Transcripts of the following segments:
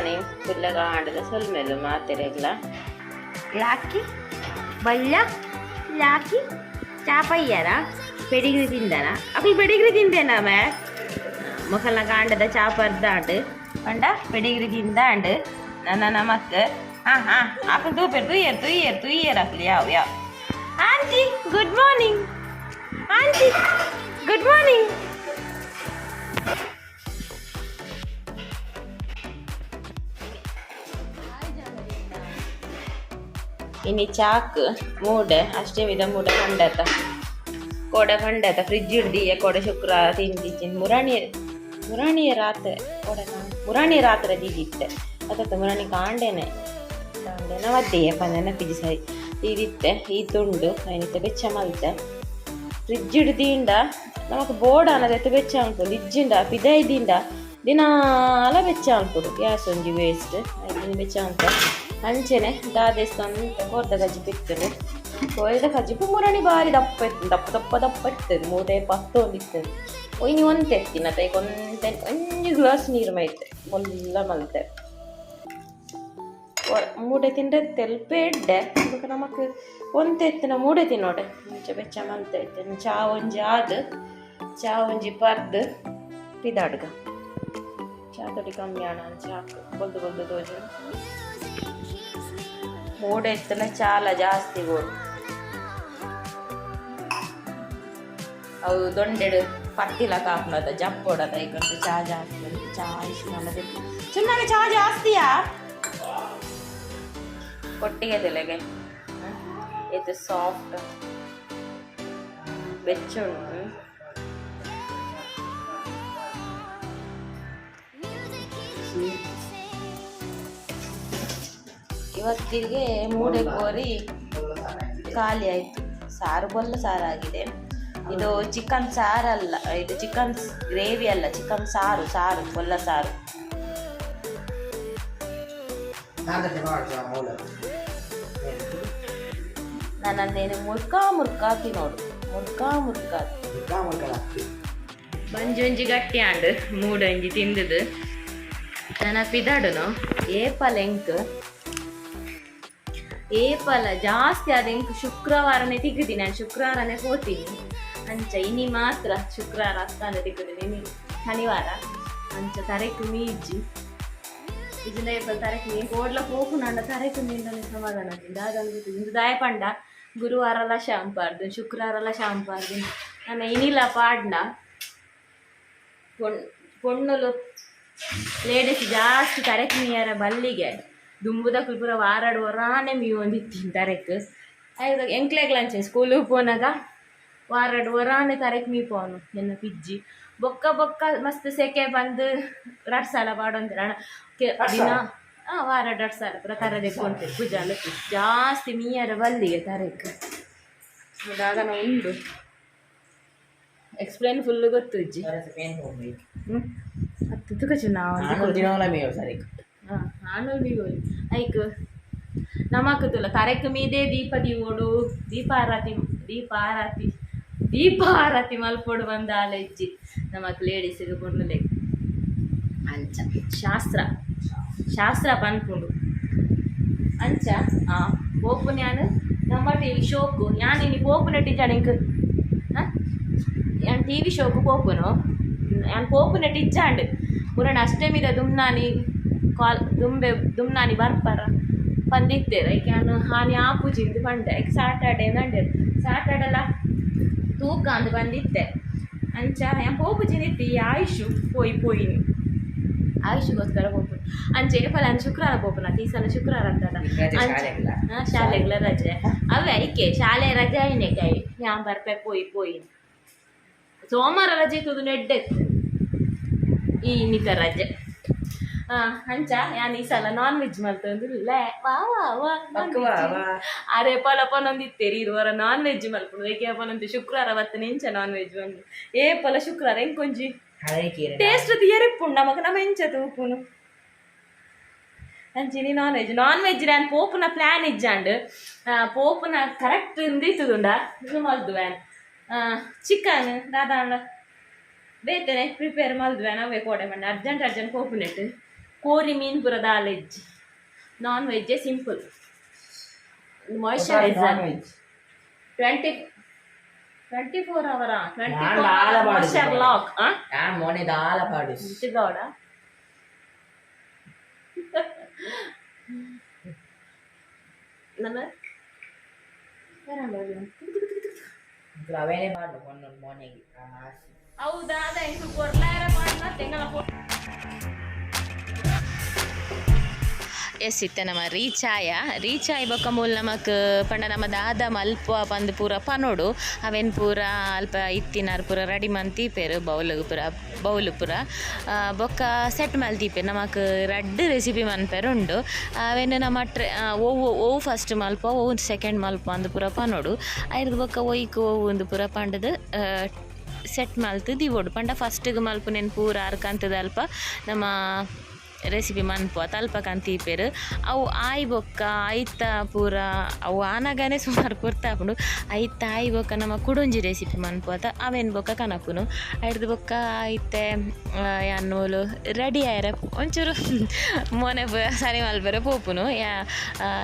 Morning పిల్లగా ఆడదు సొల్మెలు మాతిరేగ్లా లాకి బల్ల లాకి చాపయ్యారా పెడిగ్రీ తిందానా అప్పుడు పెడిగ్రీ తిందేనా మే మొక్కల్ನ ಕಾಂಡದ ಚಾಪರ್ದಾಂಡು ಪಂಡ ಪೆಡಿಗ್ರಿ ತಿಂದಾಂಡು ನನ್ನ ನಮಕ್ ಅಕ್ಕ ತೂಯರ್ ಅಕ್ಲಿ ಯಾವ aunty good morning aunty good morning ಇನಿ ಚಾಕ್ ಮೂಡೆ ಅಷ್ಟೇ ವಿಧ ಮೂಡ ಕಂಡತ ಕೋಡೆ ಕಂಡತ ಫ್ರಿಜ್ ಹಿಡ್ದಿಯ ಕೋಡೆ ಶುಕ್ರವಾರ ತಿಂದಿಚ್ಚಿನ ಮುರಾಣಿಯ ರಾತ್ರಿ ಕೋಡೆ ಮುರಾಣಿಯ ರಾತ್ರಿ ತಿದ್ದಿತ್ತೆ ಅದಕ್ಕೆ ಮುರಾಣಿ ಕಾಂಡೆನೆ ಒದ್ದೆಯ ಪಂದನ ಪಿಜಿ ಸರಿ ತಿದ್ದಿತ್ತೆ ಈ ತುಂಡು ಏನಿತ್ತೆ ಬೆಚ್ಚ ಮಲ್ತೆ ಫ್ರಿಜ್ ಹಿಡ್ದಿಂದ ನಮಕ್ ಬೋರ್ಡ್ ಅನ್ನೋದೈತೆ ಬೆಚ್ಚ ಅನ್ಕೊಂಡು ಇಜ್ಜಿಂದ ಪಿದೈದಿಂದ ದಿನಾಲ ಬೆಚ್ಚ ಅನ್ಕೊಡು ಗ್ಯಾಸ್ ಒಂಜಿ ವೇಸ್ಟ್ ಬೆಚ್ಚ ಅಂತ ಅಂಚೆನೆ ದಾದೇಸ್ತ ಕೊರ್ದ ಗಜ್ಜಿ ಬಿತ್ತದು ಕೊಯ್ದ ಕಜ್ಜಿಪು ಮುರಣಿ ಬಾರಿ ದಪ್ಪ ಇತ್ತು ದಪ್ಪ ಇರ್ತದೆ ಮೂಟೆ ಪತ್ತೊಂದಿರ್ತದೆ ಒಯ್ನಿ ಒಂತೆ ಎತ್ತಿನ ತೈಗೆ ಒಂಜಿ ಗ್ಲಾಸ್ ನೀರು ಮೈತೆ ಒಲ್ಲ ಮಲ್ತೆ ಮೂಡೆ ತಿಂದ್ರೆ ತೆಲ್ಪೆ ಎಡ್ಡೆ ಅದಕ್ಕೆ ನಮಕ್ ಒಂತೆ ಎತ್ತಿನ ಮೂಡೆ ತಿನ್ನೋಡೆ ಮುಂಚೆ ಬೆಚ್ಚ ಮಲ್ತೆ ಇತ್ತು ಚಾ ಒಂಜಿ ಪರ್ದು ಪಿದಾಡ್ಗ ಚಾ ತೊಡಿ ಕಮ್ಮಿ ಆಣ ಚಾಕು ಬೊಲ್ದು ದೋಜು ಮೂಡೆ ಎತ್ತನ ಚಾಲ ಜಾಸ್ತಿ ಗೋಡು ಅವು ದೊಂಡೆಡು ಪತ್ತಿಲ ಕಾಪ್ನದ ಜಪ್ಪೊಡದ ಈಗ ಚಾ ಜಾಸ್ತಿ ಚಾ ಇಷ್ಟು ಚೆನ್ನಾಗಿ ಚಾ ಜಾಸ್ತಿಯಾ ಕೊಟ್ಟಿಗೆ ತಲೆಗೆ ಇದು ಸಾಫ್ಟ್ ಬೆಚ್ಚ ಉಂಟು ಇವತ್ತಿಗೆ ಮೂಡೆ ಕೋರಿ ಖಾಲಿ ಆಯಿತು ಸಾರು ಬೊಲ್ಲ ಸಾರಾಗಿದೆ ಇದು ಚಿಕನ್ ಸಾರಲ್ಲ ಇದು ಚಿಕನ್ ಗ್ರೇವಿ ಅಲ್ಲ ಚಿಕನ್ ಸಾರು ಬೊಲ್ಲ ಸಾರು ನಾನಂದೇನು ಮುರ್ಕ ತಿನ್ನೋಡು ಮುರ್ಕ ಬಂಜೊಂಜಿ ಗಟ್ಟಿ ಆಂಡು ಮೂಡೊಂಜಿ ತಿಂದದು ನನ್ನ ಪಿದಾಡುನು ಏಪಲ ಜಾಸ್ತಿ ಆದ ಶುಕ್ರವಾರನೇ ತಿಗ್ಗಿದ್ದೀನಿ ನಾನು ಶುಕ್ರವಾರನೇ ಹೋಗ್ತೀನಿ ಅಂಚ ಇನಿ ಮಾತ್ರ ಶುಕ್ರವಾರ ಅತ್ತಾನೆ ತಿಗ್ಗಿದ್ದೀನಿ ಶನಿವಾರ ಅಂಚ ತರೆಕು ಮೀಜ್ಜಿ ಇಜಿಂದ ಏಪಲ್ ತರೆಕು ಮೀ ಕೋಡ್ಲ ಹೋಗು ನಂಡ ತರೆಕು ಮೀಂಡನೆ ಸಮಾಧಾನ ದಾದಂದು ಇಂದು ದಾಯ ಪಂಡ ಗುರುವಾರಲ ಶಾಂಪಾರ್ದು ಶುಕ್ರವಾರಲ ಶಾಂಪಾರ್ದು ನನ್ನ ಇನಿಲ ಪಾಡ್ನ ಪೊಣ್ಣಲು ಲೇಡೀಸ್ ಜಾಸ್ತಿ ತರೆಕು ಮೀಯರ ಬಲ್ಲಿಗೆ ದುಂಬುದ ಕುಲ್ಪುರ ವಾರಾಡು ವರಾನೆ ಮೀ ಒಂದಿತ್ತೀನಿ ತರೆಕ್ ಆಯ್ತು ಎಂಕ್ಲೆಗ್ಲಂಚೆ ಸ್ಕೂಲಿಗೆ ಪೋನಾಗ ವಾರಾಡು ವರಾನೆ ತರೆಕ್ ಮೀ ಪೋನು ಎನ್ನ ಪಿಜ್ಜಿ ಬೊಕ್ಕ ಮಸ್ತ್ ಸೆಕೆ ಬಂದು 2 ಸಲ ಪಾಡೊಂದಿರ ದಿನ ವಾರಾಡು 2 ಸಲ ಪುರ ಕರದೆ ಕೊಂತೇವೆ ಪೂಜಾಲು ಜಾಸ್ತಿ ಮೀಯರ ಬಲ್ಲಿಗೆ ತರೆಕ್ ಅದಾಗ ಉಂಡು ಎಕ್ಸ್ಪ್ಲೇನ್ ಫುಲ್ಲು ಗೊತ್ತು ಇಜ್ಜಿ ಹತ್ತು ತುಕಚು ನಾವು ಆನಲ್ ಮೀಗೋಲಿ ಐಕ್ ನಮಕ್ ತುಲ ತರೆಕ್ ಮೀದೆ ದೀಪಾರಾತಿ ಮಲ್ಪೊಡು ಬಂದಾಲ ಇಜ್ಜಿ ನಮಕ್ ಲೇಡೀಸಿಗೆ ಪೊಣ್ಣುಲೆ ಅಂಚ ಶಾಸ್ತ್ರ ಪನ್ಪುಂಡು ಅಂಚ ಪೋಪು ನ್ಯಾನು ನಮ್ಮ ಟಿವಿ ಶೋಕು ಯಾನಿನಿ ಪೋಪುನ ಟಿಜ್ಜಾಣಿಂಕ್ ಯಾನ್ ಟಿವಿ ಶೋಕು ಪೋಪುನು ಯಾನ್ ಪೋಪುನ ಟಿಜ್ಜಾಂಡ್ ಪುರಣ ಅಷ್ಟಮಿದ ದುಮ್ನಾನಿ ಬರ್ಪರ ಪಂದಿತ್ತೇರ ಈಗ ನಾನು ಹಾನಿ ಆಪುಜಿಂದು ಬಂಡೆ ಈಗ ಸಾಟರ್ಡೆ ಸಾಟರ್ಡೆಲ್ಲ ತೂಕ ಅಂದು ಬಂದಿತ್ತೆ ಅಂಚ ಯಾನ್ ಪೋಪುಜಿನಿತ್ತಿ ಆಯುಷು ಪೋಯಿನಿ ಆಯುಷಗೋಸ್ಕರ ಪೋಪು ಅಂಚೆ ಏಪಲ ಶುಕ್ರವಾರ ಪೋಪುನ ಈ ಸಲ ಶುಕ್ರವಾರ ಅಂತದ ಶಾಲೆಗಳ ರಜೆ ಅವೇ ಐಕೆ ಶಾಲೆ ರಜೆ ಐನೆ ಕೈ ಯಾನ್ ಬರ್ಪೆ ಪೋಯಿ ಸೋಮವಾರ ರಜೆ ಇತ್ತದು ನೆಡ್ಡೆತ್ತು ಈ ಇನ್ನಿತ ರಜೆ ಅಂಚ ಯಾನ್ ಈ ಸಲ ನಾನ್ ವೆಜ್ ಮಲ್ತಂದ್ರೆ ಅರೆ ಪಲಪನೊಂದಿತ್ತೇರಿ ಇರುವರ ನಾನ್ ವೆಜ್ ಮಲ್ಪುಡು ಏಕೆ ಪನಂತ ಶುಕ್ರವಾರ ಬತ್ತನೆ ಎಂಚ ನಾನ್ ವೆಜ್ ಬಂದು ಏಪಲ ಶುಕ್ರವಾರ ಎಂಕೊಂಜಿ ಟೇಸ್ಟ್ ತಿಯರಿಪ್ಪುಂಡು ನಮಕ್ ನಮ್ಮ ಎಂಚ ತೂಪುನು ಅಂಚಿನಿ ನಾನ್ ವೆಜ್ ನಾನು ಪೋಪುನ ಪ್ಲಾನ್ ಇಜ್ಜಾಂಡು ಪೋಪುನ ಕರೆಕ್ಟ್ ಇಂದಿತ್ತುದುಂಡ ಇದು ಮಲ್ದು ವ್ಯಾನ್ ಚಿಕನ್ ದಾದಾಂಡ ಬೇತನೆ ಪ್ರಿಪೇರ್ ಮಲ್ದು ವ್ಯಾನ್ ಅವೇ ಕೋಡೆ ಮಂಡ ಅರ್ಜೆಂಟ್ ಪೋಪುನೆಟ್ ಕೋರಿ ಮೀನು ಪೂರ ದಾಲೆಜ್ಜಿ ನಾನ್ ವೆಜ್ಜೇ ಸಿಂಪಲ್ ಮಾಯಿಶ್ಚರೈಸರ್ 24 ಅವರ 24 ಮಾಯಿಶ್ಚರ್ ಲಾಕ್ മോനെ ദാല പാടി ಗೌಡ ನನ್ನ ಅವನೇ ಮಾಡು ಮೊನ್ನೆಗೆ ಹೌದಾ ಅದ ಹೆಂಗ್ ಕೊರ್ಲಾರ ಮಾಡ್ಲ ತೆಂಗಲ ಎಸ್ ಇತ್ತೆ ನಮ್ಮ ರೀಚ್ ಆಯ್ ಬೊಕ್ಕ ಮೂಲ ನಮಕ್ ಪಂಡ ನಮ್ಮ ದಾದ ಮಲ್ಪ ಪಂದ್ ಪೂರ ಪನೋಡು ಅವೇನು ಪೂರ ಅಲ್ಪ ಇತ್ತಿನಾರು ಪೂರ ರೆಡಿ ಮಂತೀಪೇರು ಬೌಲು ಪೂರ ಬೊಕ್ಕ ಸೆಟ್ ಮಲ್ತೀಪೇರು ನಮಕ್ ರಡ್ಡು ರೆಸಿಪಿ ಮನ್ಪೇರು ಉಂಡು ಅವೇನು ನಮ್ಮ ಓವು ಫಸ್ಟ್ ಮಲ್ಪ ಓವು ಸೆಕೆಂಡ್ ಮಲ್ಪ ಅಂದು ಪೂರ ಪನೋಡು ಐದು ಬೊಕ್ಕ ಒಯ್ಕು ಓವು ಒಂದು ಪೂರ ಪಂಡದು ಸೆಟ್ ಮಲ್ತು ದಿವೋಡು ಪಂಡ ಫಸ್ಟಿಗೆ ಮಲ್ಪ ನೆನು ಪೂರ ಅರ್ಕಂತದ ಅಲ್ಪ ನಮ್ಮ ರೆಸಿಪಿ ಮನ್ಪುವ ತಲ್ಪ ಕಂತೀಪೇರು ಅವು ಆಯ್ ಬೊಕ್ಕ ಐತ ಪೂರ ಅವು ಆನಗನೆ ಸುಮಾರು ಪುರ್ತಾಪುಂಡು ಐತ ಆಯ್ ಬೊಕ್ಕ ನಮ್ಮ ಕುಡುಂಜಿ ರೆಸಿಪಿ ಮನ್ಪುವತ ಅವೇನು ಬೊಕ್ಕ ಕನಪುನು ಹಿಡ್ದು ಬೊಕ್ಕ ಐತೆ ಅನ್ನೋಲು ರೆಡಿ ಆಯ್ರ ಒಂಚೂರು ಮೊನೆ ಸರಿ ಮಲ್ಪೆರ ಪೋಪುನು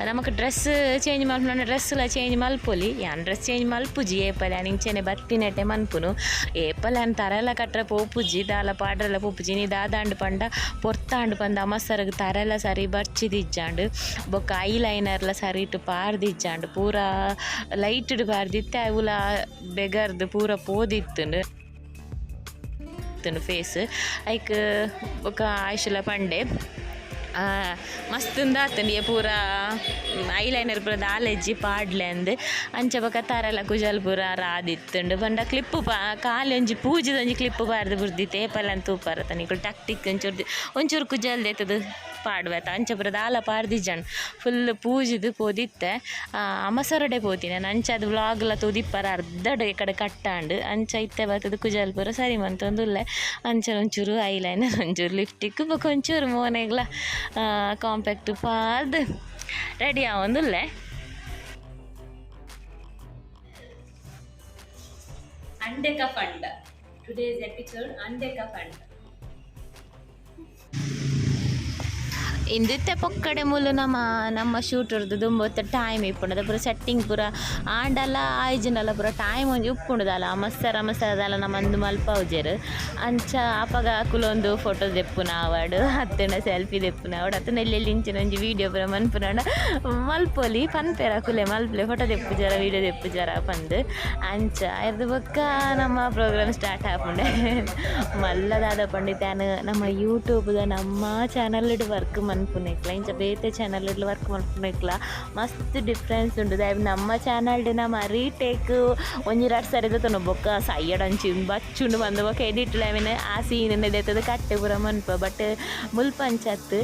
ನಮಕ್ ಡ್ರೆಸ್ ಚೇಂಜ್ ಮಲ್ಪುನ ಡ್ರೆಸ್ಲ ಚೇಂಜ್ ಮಲ್ಪೊಲಿ ಯಾನ್ ಡ್ರೆಸ್ ಚೇಂಜ್ ಮಲ್ಪುಜಿ ಏಪಲ್ ನಿಂಚೆನೆ ಬತ್ತಿನೆಟೆ ಮನ್ಪುನು ಏಪಲ್ ಅನ್ ತರೆಲ್ಲ ಕಟ್ರೆ ಪೋಪುಜಿ ದಾಲ ಪಾಡ್ರೆಲ್ಲ ಪೋಪುಜಿ ನೀ ದಾದಾಂಡು ಪಂಡ ಪೊರ್ತಾಂಡು ಪಂದ ಅಮಸರಗ್ ತರೆಲ್ಲ ಸರಿ ಬರ್ಚಿದಿಜ್ಜಾಂಡು ಬೊಕ್ಕ ಐ ಲೈನರ್ಲ ಸರಿ ಇಟ್ಟು ಪಾರ್ದಿಜ್ಜಾಂಡು ಪೂರ ಲೈಟ್ ಪಾರ್ದಿತ್ತೆ ಅವುಲ ಬೆಗರ್ದು ಪೂರ ಪೋದಿತ್ತುಂಡು ಫೇಸ್ ಐಕ್ ಬೊಕ್ಕ ಆಯ್ಶುಲ ಪಂಡೆ ಮಸ್ತುಂದು ಆತಂಡು ಪೂರ ಐಲೈನರ್ ಪೂರ ದಾಲೆಜ್ಜಿ ಪಾಡ್ಲೆ ಅಂದು ಅಂಚ ಬೊಕ ತರೆಲ್ಲ ಕುಜಲ್ ಪೂರ ರಾದಿತ್ತುಂಡು ಬಂಡ ಕ್ಲಿಪ್ಪು ಕಾಲಿ ಒಂಜಿ ಪೂಜದೊಂಜಿ ಕ್ಲಿಪ್ಪು ಬಾರ್ದು ಬುರ್ದಿತ್ತೆ ಏಪಲ್ಲಂತ ತೂಪಾರತ ನಿಕುಲು ಟಕ್ ಟಿಕ್ ಒಂಚೂರು ಕುಜಲ್ದು ಎತ್ತದು ಪಾಡ್ಬೇತ ಅಂಚ ಪೂರ ದಾಲ ಪಾಡ್ದಿಜ್ಜಾಂಡು ಫುಲ್ ಪೂಜೆದು ಪೋದಿತ್ತೆ ಅಮಸರಡೆ ಪೋತೀನಿ ನಾನು ಅಂಚ ಅದು ವ್ಲಾಗ್ಲ ತೂದಿಪ್ಪರ ಅರ್ಧಡು ಈ ಕಡೆ ಕಟ್ಟಾಂಡು ಅಂಚ ಇತ್ತೆ ಬರ್ತದು ಕುಜಲ್ ಪೂರ ಸರಿ ಮಂತೊಂದುಲ್ಲೆ ಅಂಚ ಒಂಚೂರು ಐಲೈನರ್ ಒಂಚೂರು ಲಿಫ್ಟಿಕ್ ಬೊಕ ಒಂಚೂರು ಮೋನೆಗ್ಲ ಕಾಂಪ್ಯಾಕ್ಟ್ ಪಾರ್ದು ರೆಡಿ ಆವೊಂದುಲ್ಲೆ ಅಂಡೆಕ ಫಂಡ ಟುಡೇಸ್ ಎಪಿಸೋಡ್ ಅಂಡೆಕ ಫಂಡ ಇಂದಿತ್ತೆ ಪೊಕ್ಕಡೆ ಮೂಲು ನಮ್ಮ ಶೂಟರ್ದು ದುಂಬೊತ್ತ ಟೈಮ್ ಇಪ್ಪುಂಡು ಪೂರ ಸೆಟ್ಟಿಂಗ್ ಪೂರ ಆಂಡಲ್ಲ ಆಯ್ಜಿನಲ್ಲ ಪೂರ ಟೈಮ್ ಒಂಜಿ ಉಪ್ಪುಂಡುದಲ್ಲ ಮಸ್ಸರದಲ್ಲ ನಮ್ಮಂದು ಮಲ್ಪ ಉಜೇರು ಅಂಚ ಅಪಗ ಕುಲೊಂದು ಫೋಟೋ ದೆಪ್ಪುನ ಆವಡು ಹತ್ತುಂಡ ಸೆಲ್ಫಿ ದೆಪ್ಪುನ ಆವಡು ಹತ್ತುಂಡ ಎಲ್ಲೆಲ್ಲಿ ಇಂಚಿನ ಒಂಜಿ ವೀಡಿಯೋ ಪೂರ ಮನ್ಪುನಾಂಡ ಮಲ್ಪೊಲಿ ಪನ್ಪೆರ ಕುಲೆ ಮಲ್ಪಲೆ ಫೋಟೋ ದೆಪ್ಪುಜಾರ ವೀಡಿಯೋ ದೆಪ್ಪುಜಾರ ಪಂದು ಅಂಚ ಇರ್ದು ಬೊಕ್ಕ ನಮ್ಮ ಪ್ರೋಗ್ರಾಮ್ ಸ್ಟಾರ್ಟ್ ಆಪುಂಡೆ ಮಲ್ಲದಾದ ಪಂಡಿತಾನು ನಮ್ಮ ಯೂಟ್ಯೂಬ್ದ ನಮ್ಮ ಚಾನಲ್ ವರ್ಕ್ ಮನ್ಪುನೆಕ್ಲ ಇಂಚ ಬೇತೆ ಚಾನಲ್ ವರ್ಕ್ ಮನ್ಪುನೆಕ್ಲ ಮಸ್ತ್ ಡಿಫ್ರೆನ್ಸ್ ಉಂಡು ದಯವು ನಮ್ಮ ಚಾನಲ್ ನಮ್ಮ ರೀಟೇಕ್ ಒಂಜಿರಾಡು ಸರಿದ ತೊನ ಬೊಕ್ಕ ಸೈಯಡ್ ಅಂಚಿ ಬಚ್ಚುಂಡು ಬಂದು ಬೊಕ್ಕ ಎಡಿಟ್ ಲೆವೆನ್ ಆ ಸೀನ್ ಎತ್ತದ ಕಟ್ಟೆ ಪೂರ ಮನ್ಪ ಬಟ್ ಮುಲ್ಪಂಚತ್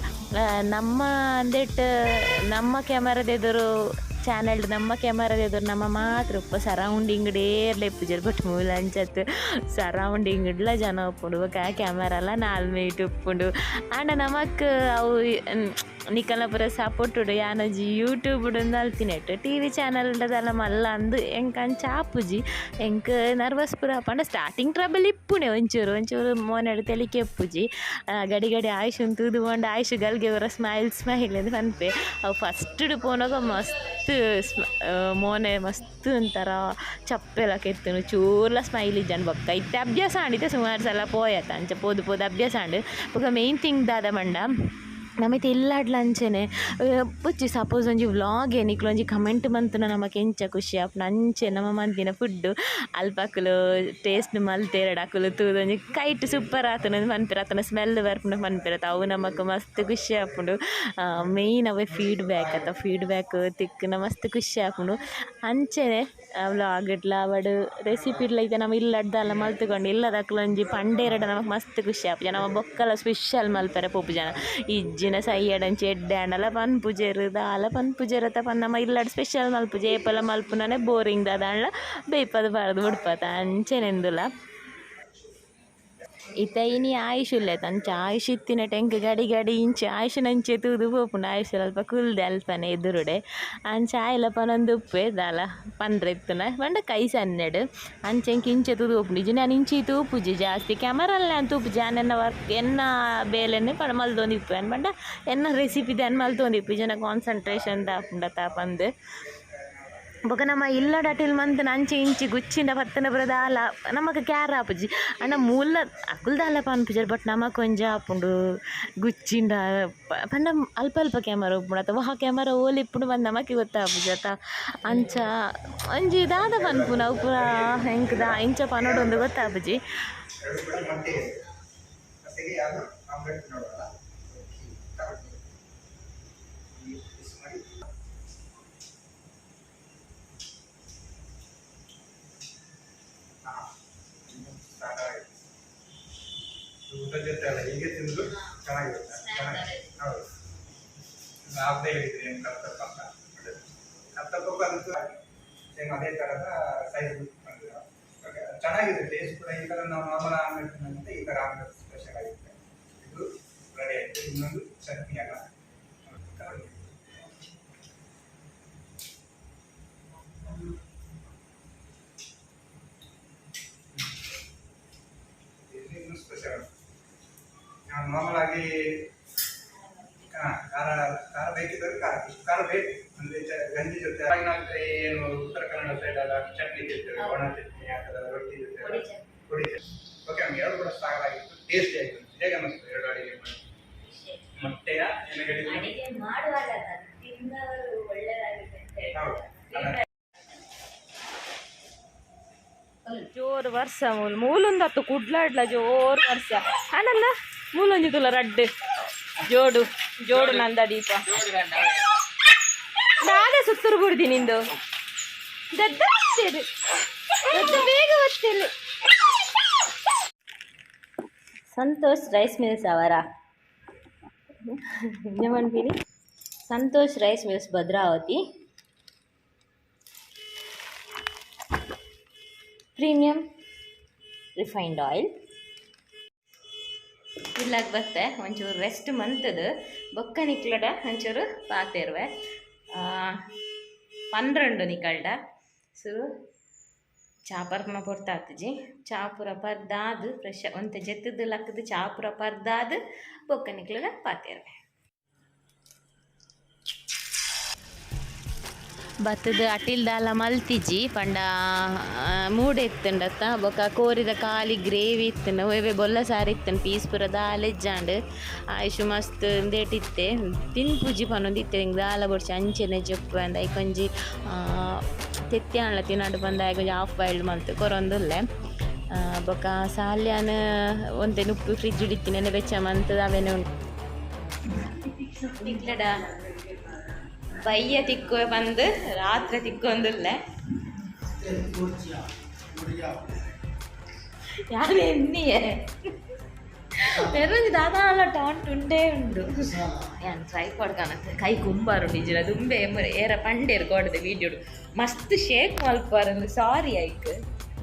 ನಮ್ಮ ಅಂದೆಟ್ ನಮ್ಮ ಕ್ಯಾಮರಾದೆದುರು ಚಾನಲ್ ನಮ್ಮ ಕ್ಯಾಮರಾದೆದುರು ನಮ್ಮ ಮಾತ್ರ ಉಪ್ಪ ಸರೌಂಡಿಂಗ್ ಡೇರ್ಲೆ ಪೂಜರ್ ಬಟ್ ಮೂಲ ಅಂಚತ್ ಸರೌಂಡಿಂಗ್ ಇಡ್ಲ ಜನ ಉಪ್ಪುಂಡು ಬೊಕ್ಕ ಕ್ಯಾಮರಾಲ ನಾಲ್ಮೇಟ್ ಉಪ್ಪುಂಡು ಆಂಡ ನಮಕ್ ಅವು ನಿಕಲ್ನ ಪೂರ ಸಪೋರ್ಟ್ ಉಡು ಯಾನಜಿ ಯೂಟ್ಯೂಬ್ ಉಡೊಂದು ಅಲ್ತಿನೆಟ್ ಟಿ ವಿ ಚಾನಲ್ದಲ್ಲ ಮಲ್ಲ ಅಂದು ಎಂಕ್ ಅಂಚ ಆಪುಜಿ ಎಂಕ್ ನರ್ವಸ್ ಪೂರ ಪಂಡ ಸ್ಟಾರ್ಟಿಂಗ್ ಟ್ರಬಲ್ ಇಪ್ಪುಣೆ ಒಂಚೂರು ಮೋನೆಡು ತೆಲಿಕೆ ಎಪ್ಪುಜಿ ಗಡಿ ಆಯುಷ್ ತೂದು ಪಂಡ ಆಯುಷ್ ಗಲ್ಗೆ ಪೂರ ಸ್ಮೈಲ್ ಎಂದು ಪನ್ಪೆ ಅವು ಫಸ್ಟ್ ಪೋನಾಗ ಮಸ್ತ್ ಮೋನೆ ಮಸ್ತ್ ಒಂಥರ ಚಪ್ಪೆಲ್ಲ ಕೆತ್ತನು ಚೂರ್ಲ ಸ್ಮೈಲ್ ಇಜ್ಜಂಡು ಬೊಕ್ಕ ಇತ್ತೆ ಅಭ್ಯಾಸ ಆಂಡಿತ್ತೆ ಸುಮಾರು ಸಲ ಪೋಯತ್ತ ಅಂಚ ಪೋದು ಅಭ್ಯಾಸ ಆಂಡು ಬೊಕ್ಕ ಮೇಯ್ನ್ ಥಿಂಗ್ ದಾದ ಮಂಡ ನಮೈತೆ ಇಲ್ಲಾಡ್ಲ ಅಂಚೆನೆ ಪುಚ್ಚಿ ಸಪೋಸ್ ಒಂಜಿ ವ್ಲಾಗ್ ಏನಿಕ್ಲು ಒಂಜಿ ಕಮೆಂಟ್ ಬಂತುನ ನಮಕ್ ಎಂಚ ಖುಷಿ ಆಪುನ ಅಂಚೆ ನಮ್ಮ ಮಂತಿನ ಫುಡ್ಡು ಅಲ್ಪಕ್ಕಲು ಟೇಸ್ಟ್ ಮಲ್ತೆರಡು ಅಕ್ಕಲು ತೂದು ಒಂಜಿ ಕೈಟ್ ಸೂಪರ್ ಆತನ ಮನ್ಪಿರ ಆತನ ಸ್ಮೆಲ್ ಬರ್ಪುನ ಮನ್ಪಿರತ್ತ ಅವು ನಮಕ್ ಮಸ್ತ್ ಖುಷಿ ಆಪುಂಡು ಮೇಯ್ನ್ ಅವೇ ಫೀಡ್ಬ್ಯಾಕ್ ತಿಕ್ಕುನ ಮಸ್ತ್ ಖುಷಿ ಆಪುಂಡು ಅಂಚೆನೆ ವ್ಲಾಗ್ ಇಡ್ಲ ಅವಡು ರೆಸಿಪಿ ಇಡ್ಲ ಐತೆ ನಮ್ಮ ಇಲ್ಲಡ್ದಲ್ಲ ಮಲ್ತುಕೊಂಡು ಇಲ್ಲದಕ್ಕಲು ಒಂಜಿ ಪಂಡೆರಡು ನಮಕ್ ಮಸ್ತ್ ಖುಷಿ ಆಪುಜ ನಮ್ಮ ಬೊಕ್ಕಲ ಸ್ಪೆಷಲ್ ಮಲ್ಪರೆ ಪೋಪು ಜನ ಇಜ್ಜಿನ ಸೈಯಡಂಚಿ ಎಡ್ಡ್ಯಾಣಲ ಪನ್ಪುಜೆರು ದಾಲ ಪನ್ಪುಜೆರತ ಪನ್ನಮ್ಮ ಇಲ್ಲಡ್ ಸ್ಪೆಷಲ್ ಮಲ್ಪುಜೆ ಏಪಲ ಮಲ್ಪುನನೆ ಬೋರಿಂಗ್ ದಾದಾಂಡ್ಲ ಬೇಯ್ಪದ ಬಾರದು ಬಿಡ್ಪತ ಅಂಚೆನೆಂದುಲ ಇತ್ತ ಇನಿ ಆಯುಷ್ ಉಲ್ಲೆ ತಂಚ ಆಯುಷ್ ಇತ್ತಿನ ಟೆಂಕ್ ಗಡಿ ಗಡಿ ಇಂಚೆ ಆಯುಷ್ ನಂಚೆ ತೂದು ಪೋಪುಂಡು ಆಯುಷ್ ಅಲ್ಪ ಕುಲ್ದೆ ಅಲ್ಪನೆ ಎದುರುಡೆ ಅಂಚ ಆಯ್ಲ ಪನೊಂದು ಉಪ್ಪೆ ದಾಲ ಪಂಡ್ರೆ ಇತ್ತನ ಬಂಡ ಕೈ ಸನ್ನೆಡು ಅಂಚೆಂಕ್ ಇಂಚೆ ತೂದು ಪೋಪುಂಡು ಇಜು ನಾನು ಇಂಚಿ ತೂಪುಜಿ ಜಾಸ್ತಿ ಕ್ಯಾಮರಲ್ಲ ನಾನು ತೂಪುಜಿ ಎನ್ನ ವರ್ಕ್ ಎನ್ನ ಬೇಲೆನ್ನೆ ಪಡ ಮಲ್ತೊಂದಿಪ್ಪು ಅನ್ ಬಂಡ ಎನ್ನ ರೆಸಿಪಿ ದನ್ ಮಲ್ತೊಂದಿಪ್ಪು ಜನ ಕಾನ್ಸಂಟ್ರೇಷನ್ ದಾಪುಂಡ ತಾಪಂದು ಬೊಕ ನಮ್ಮ ಇಲ್ಲ ಡಟಿಲ್ ಮಂತ್ ಅಂಚೆ ಇಂಚಿ ಗುಚ್ಚಿಂಡ ಪತ್ತನ ಬರದಾಲ ನಮಕ್ ಕ್ಯಾರ ಆಪುಜಿ ಅಣ್ಣ ಮೂಲ ಅಕುಲ್ದಾಲ ಪನ್ಪುಜರ್ ಬಟ್ ನಮಕ್ ಒಂಜ ಆಪುಂಡು ಗುಚ್ಚಿಂಡ ಪಂಡ ಅಲ್ಪ ಅಲ್ಪ ಕ್ಯಾಮರ ಉಪ್ಪುಂಡು ಅಥವಾ ಆ ಕ್ಯಾಮರ ಓಲಿಪ್ಪುಂಡು ಬಂದು ನಮಕ್ಕೆ ಗೊತ್ತಾಪುಜಿ ಅತ್ತ ಅಂಚ ಒಂಜಿ ದಾದ ಪನ್ಪು ನಾವು ಪೂರ ಹೆಂಗ್ ದಾ ಇಂಚ ಪನೋಡೊಂದು ಗೊತ್ತಾಪುಜಿ ಊಟ ಜೊತೆ ಅಲ್ಲ ಹೀಗೆ ತಿಂದು ಚೆನ್ನಾಗಿರುತ್ತೆ ಹೌದು ಲಾಭದೇ ಹೇಳಿದ್ರಿ ಏನು ಕರ್ತಪ್ಪ ಅಂತ ಕರ್ತಪ್ಪಕ್ಕೂ ಅದಕ್ಕೂ ಸೇಮ್ ಅದೇ ಥರದ ಸೈಜ್ ಚೆನ್ನಾಗಿದೆ ಟೇಸ್ಟ್ ಕೂಡ ಈ ಥರ ನಾವು ನಾರ್ಮಲ್ ಆಮ್ಲೆಟ್ ಈ ಥರ ಆಮ್ಲೆಟ್ ಸ್ಪೆಷಲ್ ಆಗುತ್ತೆ ಇದು ರೆಡಿ ಆಯಿತು ಇನ್ನೊಂದು ಚಟ್ನಿ ಅಲ್ಲ ಇನ್ನೂ ಸ್ಪೆಷಲ್ ನಾರ್ಮಲ್ ಆಗಿ ಖಾರ ಖಾರ ಬೇಕಿದ್ದರೆ ಖಾರ ಬೇಕು ಅಂದರೆ ಗಂಜಿ ಜೊತೆ ಏನು ಉತ್ತರ ಕನ್ನಡ ಸೈಡ್ ಅಲ್ಲ ಚಟ್ನಿ ತಿಂತೇವೆ ಒಣ ಚಟ್ನಿ ಆ ಥರ ರೊಟ್ಟಿ ಜೊತೆ ಪುಡಿ ಚಟ್ನಿ ಓಕೆ ನಮ್ಗೆ ಎರಡು ಕೂಡ ಸಾಕಾಗಿತ್ತು ಟೇಸ್ಟಿ ಆಗಿತ್ತು ಹೇಗೆ ಅನ್ನಿಸ್ತು ಎರಡು ಅಡಿಗೆ ಮಾಡಿ ಮೊಟ್ಟೆಯ ಏನು ಹೇಳಿದ್ವಿ ಜೋರು ವರ್ಷ ಮೂಲೊಂದತ್ತು ಕುಡ್ಲಾಡ್ಲ ಜೋರು ವರ್ಷ ಅಣ್ಣಲ್ಲ ಮೂಲೊಂಜಿ ತುಲ ರಡ್ಡು ಜೋಡು ಜೋಡು ನಂದ ದೀಪ ನಾನೇ ಸುತ್ತೂರು ಬಿಡ್ದಿ ನಿಂದು ದಡ್ಡ ಬೇಗ ಗೊತ್ತಿಲ್ಲ ಸಂತೋಷ್ ರೈಸ್ ಮಿಲ್ಸ್ ಅವರ ಏಮನ್ಪೀನಿ Santosh Rice Mills Bhadravati premium refined oil ಇಲ್ಲಾಗ ಬತ್ತೆ ಒಂಚೂರು ರೆಸ್ಟ್ ಮಂತದು ಬೊಕ್ಕ ನಿಕ್ಲಡ ಒಂಚೂರು ಪಾತೆರ್ವೆ 12 ನಿಕಲ್ಡ ಸುರು ಚಾಪರ್ನ ಪೊರ್ತಾತ್ಜಿ ಚಾಪುರ ಪರ್ದಾದು ಫ್ರೆಶ್ ಒಂತೆ ಜೆತ್ತದು ಲಕ್ಕದು ಚಾಪುರ ಪರ್ದಾದು ಬೊಕ್ಕ ನಿಕ್ಲಡ ಪಾತೆರ್ವೆ ಭತ್ತದ ಅಟಿಲ್ದಾಲ ಮಲ್ತಿಜಿ ಪಂಡ ಮೂಡೆ ಇತ್ತಂಡತ್ತ ಬೊಕ ಕೋರಿದ ಖಾಲಿ ಗ್ರೇವಿ ಇತ್ತನ ಒಯ್ವೆ ಬೊಲ್ಲ ಸಾರು ಇತ್ತನ ಪೀಸ್ ಪೂರ ದಾಲ್ ಎಜ್ಜಾಂಡ್ ಆಯುಷು ಮಸ್ತ್ ದೇಟಿತ್ತೆ ತಿನ್ಪುಜಿ ಪನೊಂದಿತ್ತೆ ಹಿಂಗೆ ದಾಲ ಬೊಡ್ಸಿ ಅಂಚೆನೆ ಜಪ್ಪು ಅಂದ ಐಕೊಂಜಿ ತೆತ್ತೆ ಅಣ್ಣ ತಿನ್ನಾಡು ಬಂದ ಐಕೊಂಜಿ ಹಾಫ್ ಬಾಯ್ಲ್ಡ್ ಮಲ್ತು ಕೊರೊಂದುಲ್ಲೆ ಬೊಕ ಸಾಲ್ಯಾನ ಒಂತೆ ನುಪ್ಪು ಫ್ರಿಜ್ ಇಡಿತ್ತಿನ ಬೆಚ್ಚ ಮಂತದ ಅವೇನೆ ಉಂಟು ನಿಕ್ಲಡ ಬಯ್ಯ ತಿಕ್ಕುವೆ ಬಂದು ರಾತ್ರಿ ತಿಕ್ಕೊಂದಿಲ್ಲ ಯಾರು ಎಣ್ಣಿಯೇ ಬೇರೊಂದು ದಾದಾಲ ಟಾಂಟ್ ಉಂಡೇ ಉಂಡು ಏನು ಟ್ರೈ ಕೊಡ್ಕನತ್ತೆ ಕೈ ಕುಂಬಾರು ನಿಜ ದುಂಬೆ ಏರ ಪಂಡೇರು ಕೊಡದೆ ವೀಡಿಯೋಡು ಮಸ್ತ್ ಶೇಕ್ ಮಲ್ಪಾರು ಸಾರಿ ಐಕ್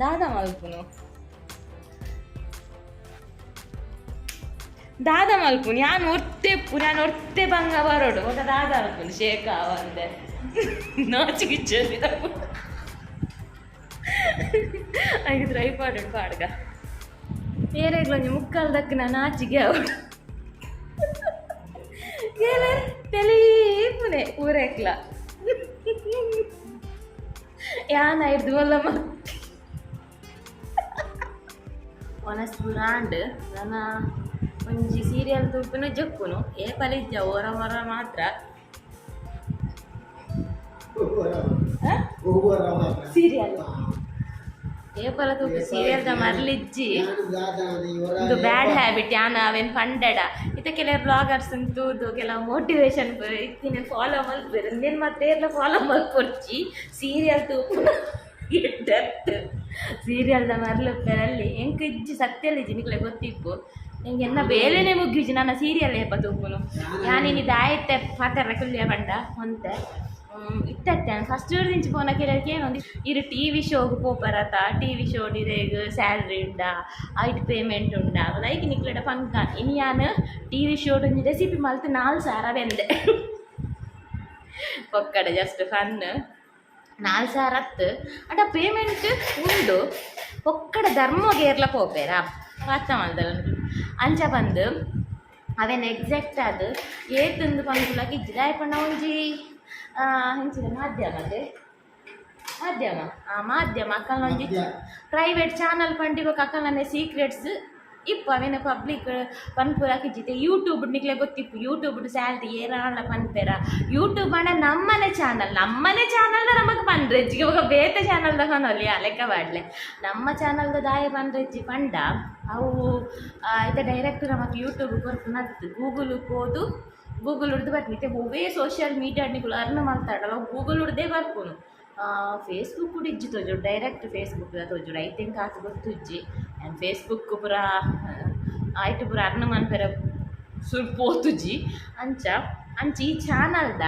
ದಾದಾ ಮಲ್ಪುನು ದಾದ ಮಲ್ಪುನು ನಾನು ಒರ್ತೆ ಬಂಗ ಬರೋಡು ఒక ದಾದ ಮಲ್ಪುನು ಶೇಕ ಅವಂದೆ ನಾಚಿಗಿಚ್ಚಿ ಐದು ಟ್ರೈ ಪಾಡು ಪಾಡ್ಗ ಏರೆಗ್ಲೊಂಜಿ ಮುಕ್ಕಾಲು ದಕ್ಕಿನ ನಾಚಿಗೆ ಅವಡು ತೆಲೀಪುನೆ ಊರೆಕ್ಲ ಯಾನ ಇರ್ದು ಒಲ್ಲ ಒನಸ್ ಪುರಾಂಡ್ ನನ್ನ ಒಂಜಿ ಸೀರಿಯಲ್ ತೂಪುನು ಜಕ್ಕುನು ಏ ಪಲಿಜ್ಜ ಓರ ಮೊರ ಮಾತ್ರ ಸೀರಿಯಲ್ ಏಪಲ ತೂಪು ಸೀರಿಯಲ್ದ ಮರ್ಲಿಜ್ಜಿ ಇದು ಬ್ಯಾಡ್ ಹ್ಯಾಬಿಟ್ ಯಾನ ಅವೇನು ಪಂಡಡ ಇತ್ತ ಕೆಲವು ಬ್ಲಾಗರ್ಸ್ ತೂದು ಕೆಲವು ಮೋಟಿವೇಶನ್ ಇತ್ತಿನ ಫಾಲೋ ಮಲ್ಪೇರು ನೀನು ಮತ್ತೆ ಎಲ್ಲ ಫಾಲೋ ಮಲ್ಪೊರ್ಚಿ ಸೀರಿಯಲ್ ತೂಪು ಡೆತ್ ಸೀರಿಯಲ್ದ ಮರ್ಲುಪ್ಪರಲ್ಲಿ ಎಂಕ್ ಇಜ್ಜಿ ಸತ್ಯಲ್ಲಿಜ್ಜಿ ನಿಕ್ಲೆ ಗೊತ್ತಿಪ್ಪು ನಂಗೆ ಎನ್ನ ಬೇಲೆನೇ ಮುಗ್ಗಿಜ್ಜಿ ನನ್ನ ಸೀರಿಯಲ್ ಏಪ ತೂಪುನು ಯಾನಿನಿ ದಾಯತ್ತೆ ಪಾತ್ರ ಕುಲ್ಯ ಪಂಡ ಹೊಂತೆ ಇತ್ತೆ ಫಸ್ಟ್ ದಿಂಚಿ ಪೋನ ಕೆಲಕ್ಕೆ ಏನೊಂದು ಇರು ಟಿ ವಿ ಶೋಗೆ ಪೋಪರತ ಟಿ ವಿ ಶೋ ಡಿರೇಗ್ ಸ್ಯಾಲ್ರಿ ಉಂಡ ಐಟ್ ಪೇಮೆಂಟ್ ಉಂಡ ಲೈಕ್ ನಿಕ್ಲೆಡ ಪಂಕ ಇನ್ನು ಯಾನು ಟಿ ವಿ ಶೋಡ್ ರೆಸಿಪಿ ಮಲ್ತು 4 ಸಾರ ಬೆಂದೆ ಒಕ್ಕಡೆ ಜಸ್ಟ್ ಫನ್ 4 ಸಾರ ಹತ್ತು ಅಡ ಪೇಮೆಂಟ್ ಉಂಡು ಒಕ್ಕಡೆ ಧರ್ಮಗೇರ್ಲ ಪೋಪೇರ ಪಾತ ಮಲ್ದಲ್ಲ ಅಂಚ ಬಂದು ಅವೇನು ಎಕ್ಸಾಕ್ಟ್ ಅದು ಏತಂದು ಪಂಗುಲಕ್ಕೆ ಇಜ್ಜಿದಾಯಪಣ್ಣ ಒಂಜಿ ಹೆಂಚಿದ ಮಾಧ್ಯಮ ಅಕ್ಕಲ್ ಒಂಜಿ ಪ್ರೈವೇಟ್ ಚಾನಲ್ ಪಂಡಿಗೆ ಅಕ್ಕಲನ್ನೇ ಸೀಕ್ರೆಟ್ಸ್ ಇಪ್ಪ ಅವೇನು ಪಬ್ಲಿಕ್ ಪನ್ಪುರಕ್ಕೆ ಇಜ್ಜಿತೆ ಯೂಟ್ಯೂಬ್ ನಿಕ್ಲೆ ಗೊತ್ತಿಪ್ಪು ಯೂಟ್ಯೂಬ್ ಸ್ಯಾಲ್ರಿ ಏರಾಳ ಪನ್ಪೆರ ಯೂಟ್ಯೂಬ್ ಅಣ್ಣ ನಮ್ಮನೆ ಚಾನಲ್ದ ನಮಗೆ ಪಂಡ್ರೆಜ್ಜಿಗೆ ಇವಾಗ ಬೇತೆ ಚಾನಲ್ದ ಪನೊಲಿ ಲೆಕ್ಕ ಬಾಡ್ಲೆ ನಮ್ಮ ಚಾನಲ್ದ ದಾಯ ಪಂಡ್ರೆಜ್ಜಿ ಪಂಡ ಅವು ಆಯ್ತಾ ಡೈರೆಕ್ಟ್ ನಮಗೆ ಯೂಟ್ಯೂಬ್ ಬರ್ಪುನದ್ದು ಗೂಗಲ್ ಹೋದು ಗೂಗಲ್ ಹಿಡ್ದು ಬರ್ತೀನಿ ಹೂವೇ ಸೋಷಿಯಲ್ ಮೀಡಿಯಾಗಳು ಅರ್ನ ಮಾಡ್ತಾಡಲ್ಲ ಗೂಗಲ್ ಹಿಡ್ದೇ ಬರ್ಪುನು ಫೇಸ್ಬುಕ್ ಕೂಡ ಇಜ್ಜಿ ತೋಜುಡು ಡೈರೆಕ್ಟ್ ಫೇಸ್ಬುಕ್ ತೋಜುಡು ಐತೆ ಕಾಸು ಗೊತ್ತುಜ್ಜಿ ಆ್ಯಂಡ್ ಫೇಸ್ಬುಕ್ ಪೂರ ಆಯ್ತು ಪೂರ ಅರ್ನ ಮನ್ಪೆರ ಸ್ವಲ್ಪ ಓತುಜ್ಜಿ ಅಂಚಿ ಈ ಚಾನಲ್ದ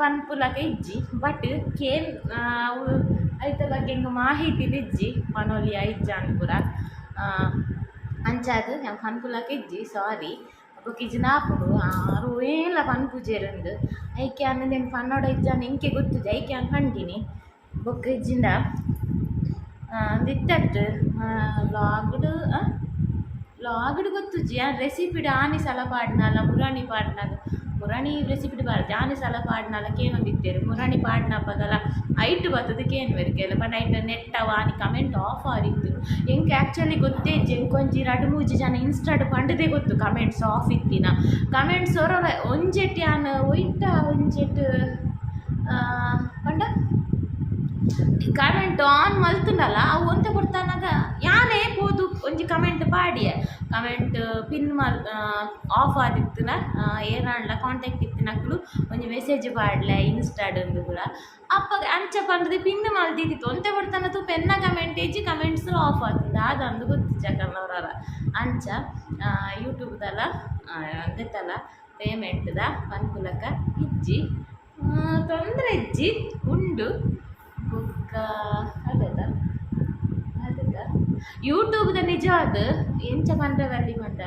ಪನ್ಪುಲಕ ಇಜ್ಜಿ ಬಟ್ ಕೇನ್ ಐತ ಬಗ್ಗೆ ಹಿಂಗೆ ಮಾಹಿತಿ ಇಜ್ಜಿ ಪನೋಲಿ ಐಜ್ಜ ಅನ್ಪುರ ಅಂಚಾದು ಪನ್ಪುಲಕ ಇಜ್ಜಿ ಸಾರಿ ಕಿಜ್ನಾಪುಡು ಆರು ಏಲ ಪನ್ಪುಜೇರಂದು ಐಕೆ ಅನ್ನ నేను ಪನ್ನೋಡ ಇಜ್ಜಾನ ಎಂಕೆ ಗೊತ್ತುಜಿ ಐಕೆ ಅನ್ ಪಂಡಿನಿ ಬೊಕ್ಕ ಇಜ್ಜಿಂದ ದಿತ್ತಟ್ಟು ಲಾಗ್ಡ್ ಗೊತ್ತುಜಿ ಆ ರೆಸಿಪಿಡ್ ಆನಿ ಸಲ ಪಾಡ್ನಲ್ಲ ಮುರಾಣಿ ರೆಸಿಪಿಡ್ ಬಾರ್ದು ಆನಿ ಸಲ ಪಾಡ್ನಲ್ಲ ಕೇನೊಂದಿತ್ತೇರು ಮುರಾಣಿ ಪಾಡ್ನಪ್ಪಗಲ ಐಟ್ ಬತ್ತದಕ್ಕೇನು ಬೆರಕೆಲ್ಲ ಬಟ್ ಐಟ್ ನೆಟ್ಟವ ಆನಿ ಕಮೆಂಟ್ ಆಫ್ ಆರಿತ್ತು ಎಂಗೆ ಆ್ಯಕ್ಚುಲಿ ಗೊತ್ತೇ ಎಂಕೊಂಜಿ 2-3 ಜನ ಇನ್ಸ್ಟಾಡ್ ಪಂಡದೇ ಗೊತ್ತು ಕಮೆಂಟ್ಸ್ ಆಫ್ ಇತ್ತಿನ ಕಮೆಂಟ್ಸ್ ಹೊರವೆ ಒಂಜೆಟ್ಟು ಯಾನು ಒಯ್ಟ ಒಂಜೆಟ್ಟು ಪಂಡ ಕಮೆಂಟ್ ಆನ್ ಮಲ್ತುಂಡಲ್ಲ ಅವು ಒಂತ ಕೊಡ್ತಾನಾಗ ಯಾನೇ ಬೋದು ಒಂಜಿ ಕಮೆಂಟ್ ಪಾಡಿಯ ಕಮೆಂಟ್ ಪಿನ್ ಆಫ್ ಆದಿತ್ತಿನ ಏನಾಡ್ಲ ಕಾಂಟ್ಯಾಕ್ಟ್ ಇತ್ತಿನಕ್ಕಳು ಒಂಜಿ ಮೆಸೇಜ್ ಪಾಡ್ಲೆ ಇನ್ಸ್ಟಾಡ್ ಒಂದು ಕೂಡ ಅಪ್ಪ ಅಂಚ ಪಂಡ್ದು ಪಿನ್ ಮಲ್ತಿದ್ದಿತ್ತು ಒಂತ ಕೊಡ್ತಾನ ತು ಪೆನ್ನ ಕಮೆಂಟ್ ಇಜ್ಜಿ ಕಮೆಂಟ್ಸ್ ಆಫ್ ಆಗ್ತದೆ ಅದಂದು ಗೊತ್ತು ಚಕನ್ನವರ ಅಂಚ ಯೂಟ್ಯೂಬ್ದಲ್ಲ ಅಂದೆತ್ತಲ್ಲ ಪೇಮೆಂಟ್ದ ಅನುಕೂಲಕ್ಕ ಇಜ್ಜಿ ತೊಂದರೆ ಇಜ್ಜಿ ಉಂಡು ಬುಕ್ಕ ಅದದ ಯೂಟ್ಯೂಬ್ದ ನಿಜ ಅದು ಎಂಚ ಪಂಡ್ರದಲ್ಲಿ ಮಂಡ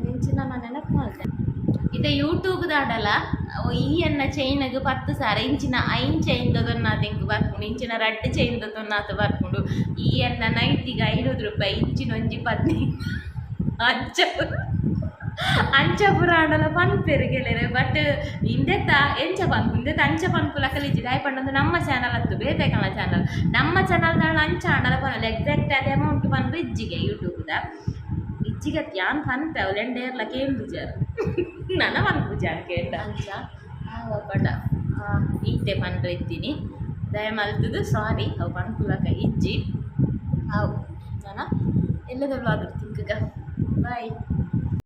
ಎಂಚಿನ ನಾನು ನೆನಪು ಮಾಡ್ತೇನೆ ಇದು ಯೂಟ್ಯೂಬ್ದ ಆಡಲ್ಲ ಈ ಎನ್ನ ಚೈನ್ಗೆ 10 ಸಾರ ಇಂಚಿನ 5 ಚೈನ್ದ ತೊನ್ನಾತ ಇಂಕು ಬರ್ಕೊಂಡು ಇಂಚಿನ 2 ಚೈನ್ದ ತೊನ್ನಾತ ಬರ್ಕೊಂಡು ಈ ಎನ್ನ ನೈಟಿಗೆ 500 ರೂಪಾಯಿ ಇಂಚಿನ ಒಂಜಿ 15 ಅಂಚ ಪುರ ಆಡಲ ಪನ್ಪೆರು ಗೆಳೆಯರೆ ಬಟ್ ಇಂದೆತ್ತ ಎಂಚ ಪನ್ಪು ಇಂದೆತ್ತ ಅಂಚ ಪನ್ಪುಲ ಕಲಿಜಿದ ಆಯ್ ಪಂಡ ನಮ್ಮ ಚಾನಲ್ ಹತ್ತು ಬೇತೆಕಲ ಚಾನಲ್ ನಮ್ಮ ಚಾನಲ್ದ ಅಂಚ ಆಡಲ ಪನಲ್ಲ ಎಕ್ಸಾಕ್ಟ್ ಅದೇ ಅಮೌಂಟ್ ಪನ್ಪು ಇಜ್ಜಿಗೆ ಯೂಟ್ಯೂಬ್ದ ಇಜ್ಜಿಗೆ ಯಾನ್ ಪನ್ಪೆ ಅವಲೆಂಡೇರ್ಲ ಕೇಮ್ ಬುಜಾರ್ ನನ್ನ ಪನ್ಪು ಜಾರ್ ಕೇಂದ್ರ ಅಂಚ ಪಂಡ ಈತೆ ಪಂಡ್ರೆ ಇದ್ದೀನಿ ದಯ ಮಲ್ತದು ಸಾರಿ ಅವು ಪನ್ಪುಲಕ ಇಜ್ಜಿ ಅವು ನಾನು ಎಲ್ಲದ ಬ್ಲಾಗ್ ತಿಂಕಗ ಬಾಯ್.